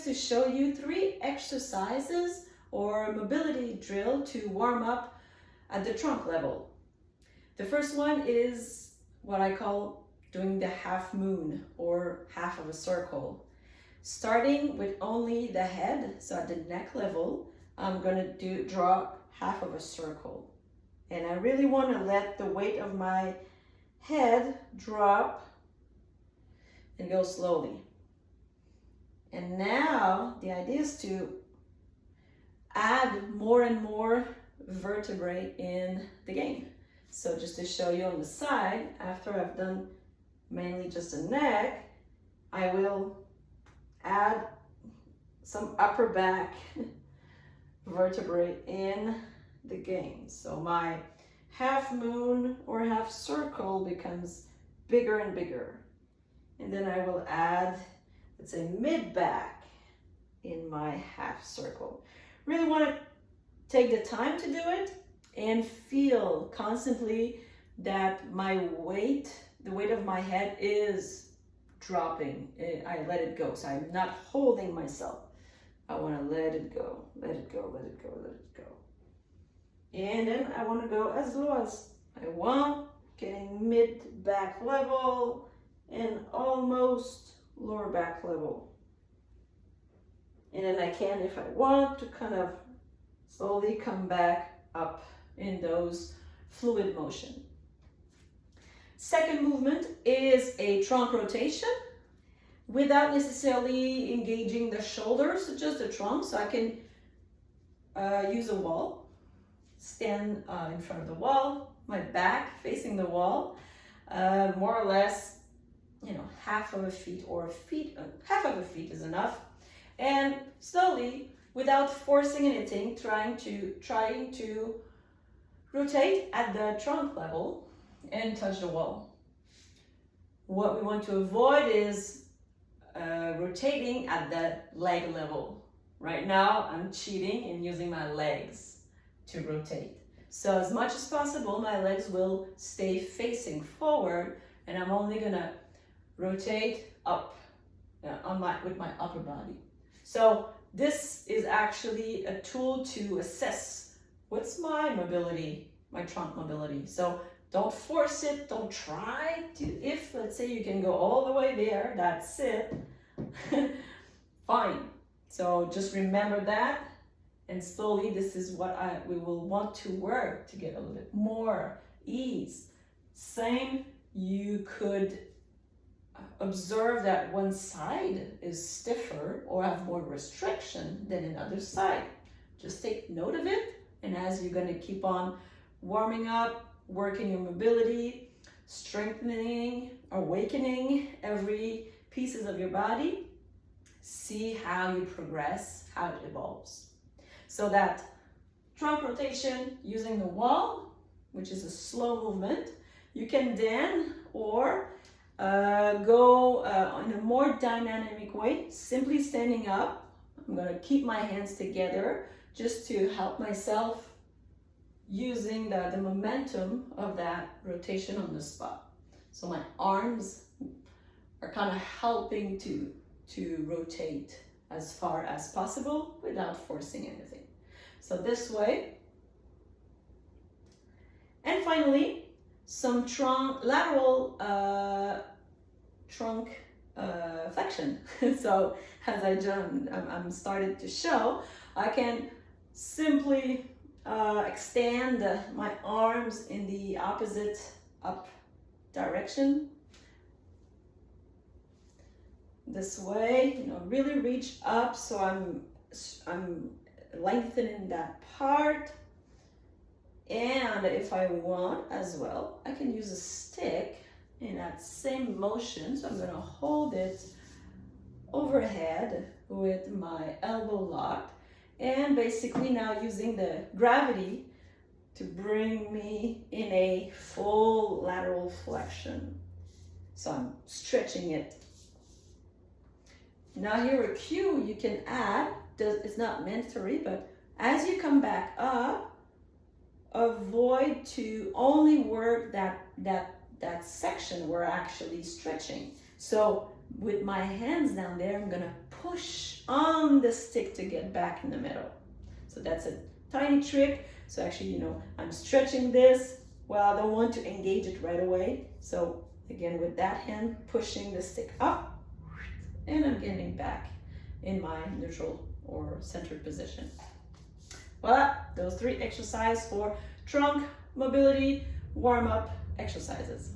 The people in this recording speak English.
is to show you 3 exercises or mobility drill to warm up at the trunk level. The first one is what I call doing the half moon or half of a circle. Starting with only the head, so at the neck level, I'm gonna draw half of a circle. And I really wanna let the weight of my head drop and go slowly. And now the idea is to add more and more vertebrae in the game. So just to show you on the side, after I've done mainly just the neck, I will add some upper back vertebrae in the game. So my half moon or half circle becomes bigger and bigger. And then I will add, let's say, mid back in my half circle. Really want to take the time to do it and feel constantly that my weight, the weight of my head is dropping. I let it go. So I'm not holding myself. I want to let it go, let it go, let it go, let it go. And then I want to go as low as I want, getting mid back level and almost lower back level. And then I can, if I want, to kind of slowly come back up in those fluid motion. Second movement is a trunk rotation without necessarily engaging the shoulders, just the trunk. So I can use a wall, stand in front of the wall, my back facing the wall, more or less, half of a feet or half of a feet is enough. And slowly, without forcing anything, trying to rotate at the trunk level and touch the wall. What we want to avoid is rotating at the leg level. Right now, I'm cheating and using my legs to rotate. So as much as possible, my legs will stay facing forward, and I'm only gonna rotate up with my upper body. So this is actually a tool to assess what's my mobility, my trunk mobility. So don't force it, don't try to, if let's say you can go all the way there, that's it, fine. So just remember that, and slowly this is what we will want to work to get a little bit more ease. Same, you could observe that one side is stiffer or have more restriction than another side. Just take note of it, and as you're going to keep on warming up, working your mobility, strengthening, awakening every pieces of your body, see how you progress, how it evolves. So that trunk rotation using the wall, which is a slow movement, you can then go in a more dynamic way, simply standing up. I'm going to keep my hands together just to help myself using the momentum of that rotation on the spot. So my arms are kind of helping to rotate as far as possible without forcing anything. So this way. And finally, some lateral trunk flexion. So as I'm started to show, I can simply extend my arms in the opposite up direction. This way, really reach up, so I'm lengthening that part. And if I want as well, I can use a stick in that same motion. So I'm going to hold it overhead with my elbow locked, and basically now using the gravity to bring me in a full lateral flexion. So I'm stretching it. Now here a cue you can add, it's not mandatory, but as you come back up, avoid to only work that section we're actually stretching. So with my hands down there, I'm gonna push on the stick to get back in the middle. So that's a tiny trick. So actually, I'm stretching this. Well, I don't want to engage it right away. So again, with that hand, pushing the stick up, and I'm getting back in my neutral or centered position. Voila, those 3 exercises for trunk mobility warm-up exercises.